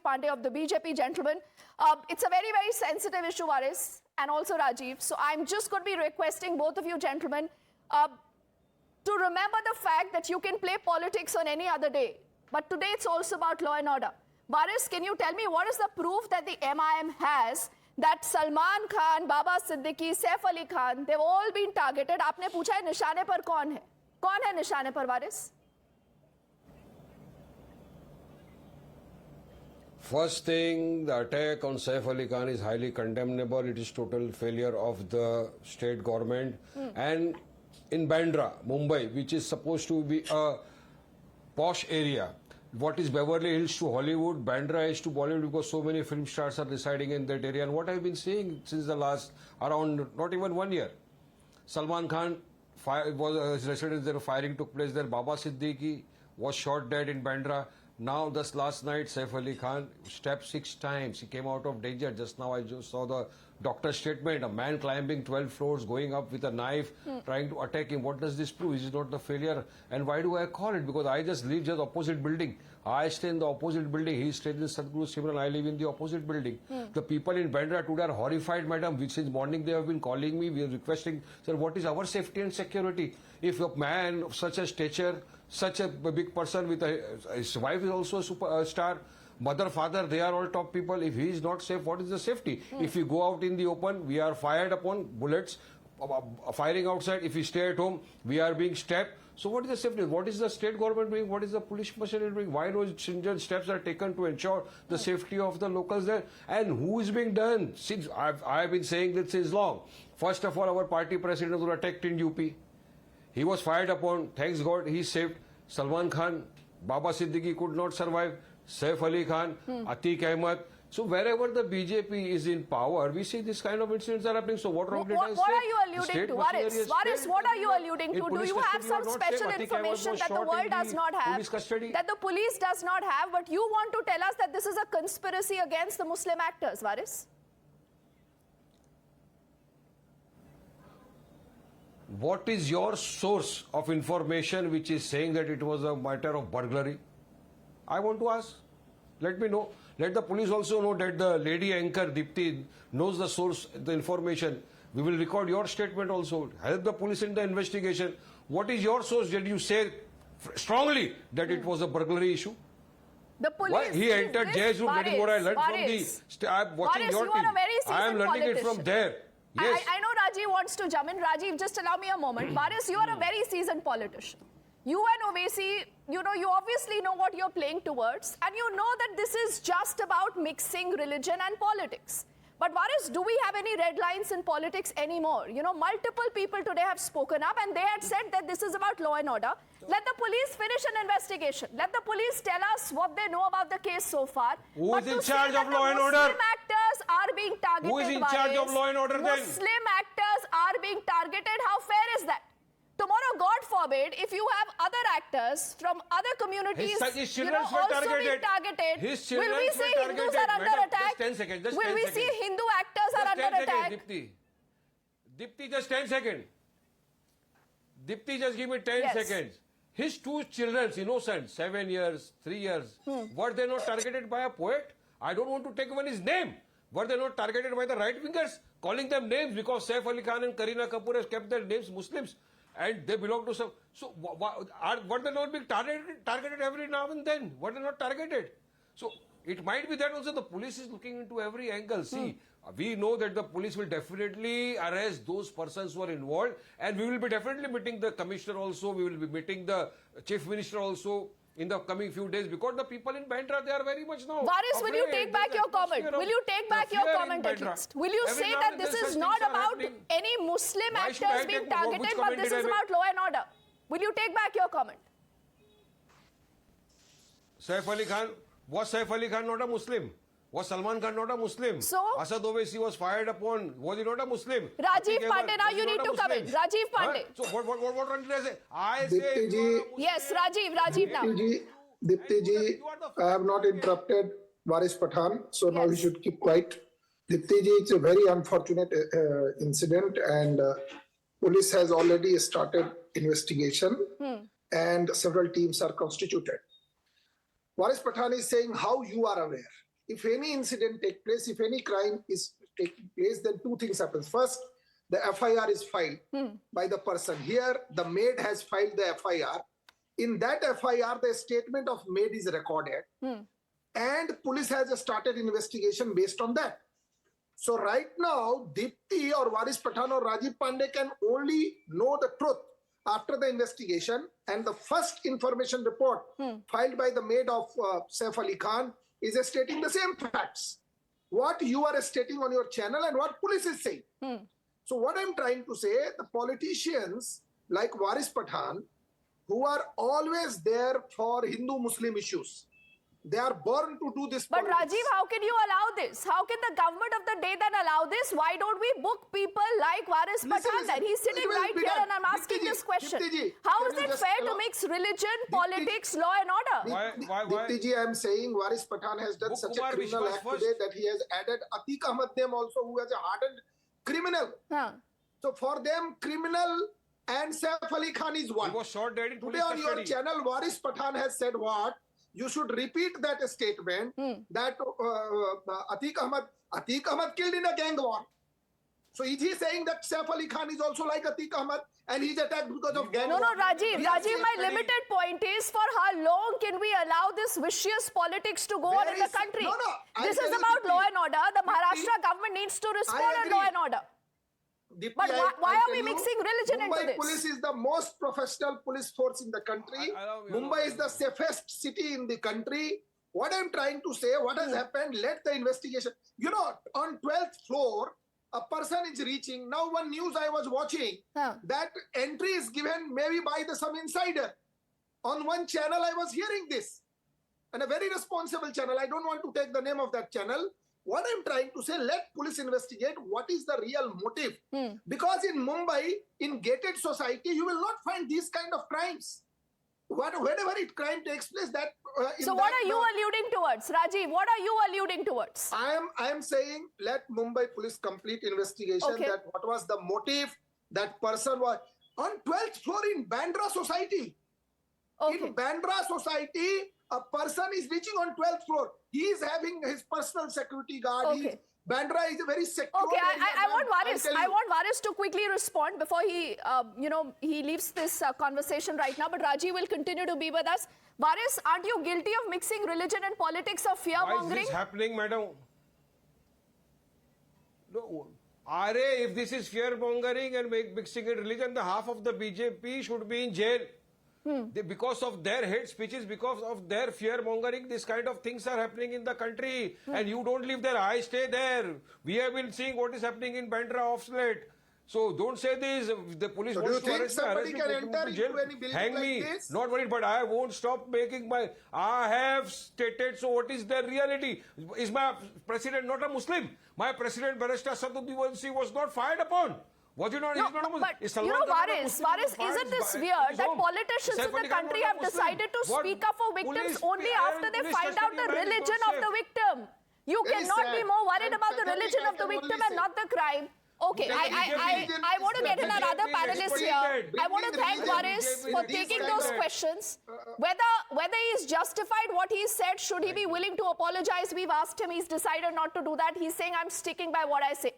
Pandey of the BJP, gentlemen. It's a very, very sensitive issue, Varis, and also Rajiv. So I'm just going to be requesting both of you gentlemen to remember the fact that you can play politics on any other day. But today it's also about law and order. Varis, can you tell me what is the proof that the MIM has that Salman Khan, Baba Siddiqui, Saif Ali Khan, they've all been targeted? आपने पूछा है निशाने पर कौन है? कौन है निशाने पर, वारिस? First thing, the attack on Saif Ali Khan is highly condemnable. It is total failure of the state government. And in Bandra, Mumbai, which is supposed to be a posh area, what is Beverly Hills to Hollywood, Bandra is to Bollywood, because so many film stars are residing in that area. And what I've been seeing since the last around not even 1 year, Salman Khan his residence there, firing took place there. Baba Siddiqui was shot dead in Bandra. Now, just last night, Saif Ali Khan stabbed 6 times. He came out of danger. Just now, I just saw the doctor's statement. A man climbing 12 floors, going up with a knife, trying to attack him. What does this prove? Is it not the failure? And why do I call it? Because I just live just opposite building. I stay in the opposite building. He stays in Sadhguru Simran. I live in the opposite building. The people in Bandra today are horrified, madam. Since morning they have been calling me. We are requesting, sir, what is our safety and security? If a man of such a stature, such a big person with his wife is also a superstar, mother, father, they are all top people. If he is not safe, what is the safety? If we go out in the open, we are fired upon, bullets firing outside. If we stay at home, we are being stabbed. So what is the safety? What is the state government doing? What is the police machinery doing? Why no stringent steps are taken to ensure the safety of the locals there? And who is being done? Since I have been saying this since long. First of all, our party president was attacked in UP. He was fired upon. Thanks God, he saved. Salman Khan, Baba Siddiqui could not survive. Saif Ali Khan, Atiq Ahmed. So wherever the BJP is in power, we see this kind of incidents are happening. So what wrong did I say? What are you alluding to, Varis? Varis, what are you alluding to? Do you have some special information that the world does not have, that the police does not have, but you want to tell us that this is a conspiracy against the Muslim actors, Varis? What is your source of information which is saying that it was a matter of burglary? I want to ask. Let me know. Let the police also know that the lady anchor Dipti knows the source, the information. We will record your statement also. Help the police in the investigation. What is your source? Did you say strongly that it was a burglary issue? The police. Why? He entered jail's room. That is what I learned from the. I'm watching your team. I am learning it from there. Yes. I know Rajiv wants to jump in. Rajiv, just allow me a moment. Varis, you are a very seasoned politician. You and Owaisi, you obviously know what you're playing towards, and you know that this is just about mixing religion and politics. But Varis, do we have any red lines in politics anymore? Multiple people today have spoken up and they had said that this is about law and order. Let the police finish an investigation. Let the police tell us what they know about the case so far. Who is in charge of law and order? Muslim actors are being targeted. Who is in charge of law and order then? Muslim actors are being targeted. How fair is that? Tomorrow, God forbid, if you have other actors from other communities also being targeted, will we say Hindus are under attack? Will we see Hindu actors are under attack? Dipti, just 10 seconds. Dipti, just give me 10 seconds. His 2 children, innocent, 7 years, 3 years, were they not targeted by a poet? I don't want to take even his name. Were they not targeted by the right-wingers, calling them names because Saif Ali Khan and Kareena Kapoor has kept their names Muslims and they belong to some... So, were they not being targeted every now and then? Were they not targeted? So, it might be that also the police is looking into every angle. See, we know that the police will definitely arrest those persons who are involved, and we will be definitely meeting the commissioner also, we will be meeting the chief minister also in the coming few days, because the people in Bandra, they are very much now Varis, will you take back your comment? Will you take back your comment at least? Will you say that this is not about any Muslim actors being targeted, but this is about law and order? Will you take back your comment? Saif Ali Khan, was Saif Ali Khan not a Muslim? Was Salman Khan not a Muslim? So? Asad Owaisi was fired upon. Was he not a Muslim? Rajiv Pandey, now you need to come in. Rajiv Pandey. So what did I say? I say... Yes, Rajiv now. Dipti ji, I have not interrupted Varis Pathan, so now you should keep quiet. Dipti ji, it's a very unfortunate incident, and police has already started investigation and several teams are constituted. Varis Pathan is saying how you are aware. if any incident takes place, if any crime is taking place, then two things happens. First, the FIR is filed by the person. Here, the maid has filed the FIR. In that FIR, the statement of maid is recorded, and police has started investigation based on that. So right now, Deepti or Waris Pathan or Rajiv Pandey can only know the truth after the investigation, and the first information report filed by the maid of Saif Ali Khan is stating the same facts. What you are stating on your channel and what police is saying. So what I'm trying to say, the politicians like Waris Pathan, who are always there for Hindu-Muslim issues, they are born to do this. But politics. Rajiv, how can you allow this? How can the government of the day then allow this? Why don't we book people like Waris Pathan then? He's sitting It will right be here done. and I'm asking Dipti ji, this question. Dipti ji, How can is you it just fair to allow- mix religion, Dipti- politics, law and order? Why? Dipti ji, I am saying Waris Pathan has done Book such Kumar a criminal Vishwas act first. today that he has added Atiq Ahmad name also, who is a hardened criminal. Huh. So for them, criminal and Saif Ali Khan is one. He was shot dead in Today police on your custody. channel, Waris Pathan has said what? You should repeat that statement that Atiq Ahmad killed in a gang war. So is he saying that Saif Ali Khan is also like Atiq Ahmad and he's attacked because of gang No, war? Rajiv. We are Rajiv, my saying- limited point is, for how long can we allow this vicious politics to go on in the Very country? No, I This tell is you, about Dipti, law and order. The Dipti, Maharashtra government needs to respond on agree. law and order. Dipti, But I why are tell we you, mixing religion into Mumbai this? police is the most professional police force in the country. Mumbai is the safest city in the country. What I'm trying to say, what has happened, let the investigation. You know, on 12th floor, a person is reaching. Now, one news I was watching, Huh. that entry is given maybe by some insider. On one channel, I was hearing this. And a very responsible channel. I don't want to take the name of that channel. What I'm trying to say, let police investigate what is the real motive. Because in Mumbai, in gated society, you will not find these kind of crimes. Whenever it crime takes place, that in So what that are you alluding towards, Rajiv? What are you alluding towards? I am saying let Mumbai police complete investigation. Okay. That what was the motive. That person was on 12th floor in Bandra society. Okay. In Bandra society, a person is reaching on 12th floor. He is having his personal security guard. Okay. Bandra is a very secure Okay, area, I ma'am. want Waris. I'll tell I you. want Waris to quickly respond before he, he leaves this conversation right now. But Rajiv will continue to be with us. Waris, aren't you guilty of mixing religion and politics of fear Why is mongering? this happening, madam? No, RA, if this is fear mongering and mixing in religion, the half of the BJP should be in jail. Because of their hate speeches, because of their fear mongering, this kind of things are happening in the country. And you don't live there, I stay there. We have been seeing what is happening in Bandra off late. So don't say this. If the police So do wants you to think arrest me, somebody arrest me, can put me enter to jail. into any building Hang like me. this? Not worried, but I won't stop making my. I have stated. So what is the reality? Is my president not a Muslim? My president, Barrister Sadhuddin was not fired upon. Was he not? No, He's not a Muslim. but Is you Salman know, Khan not a Waris, Muslim? Waris, Fired isn't this his weird that home. politicians in Saif the Ali Khan country not a have Muslim. decided to What? speak up for victims Police, only after they police find out custody the man is religion not of the safe. victim? You Very cannot be sad. more worried And about the pathetic, religion I of the can victim only and say. not the crime. Okay, The I want to get in BJP another is panelist explained. here. I want to thank Bringing Waris religion for in these taking kind those of- questions. Whether he is justified what he said, should he be willing to apologize? We've asked him. He's decided not to do that. He's saying, I'm sticking by what I say.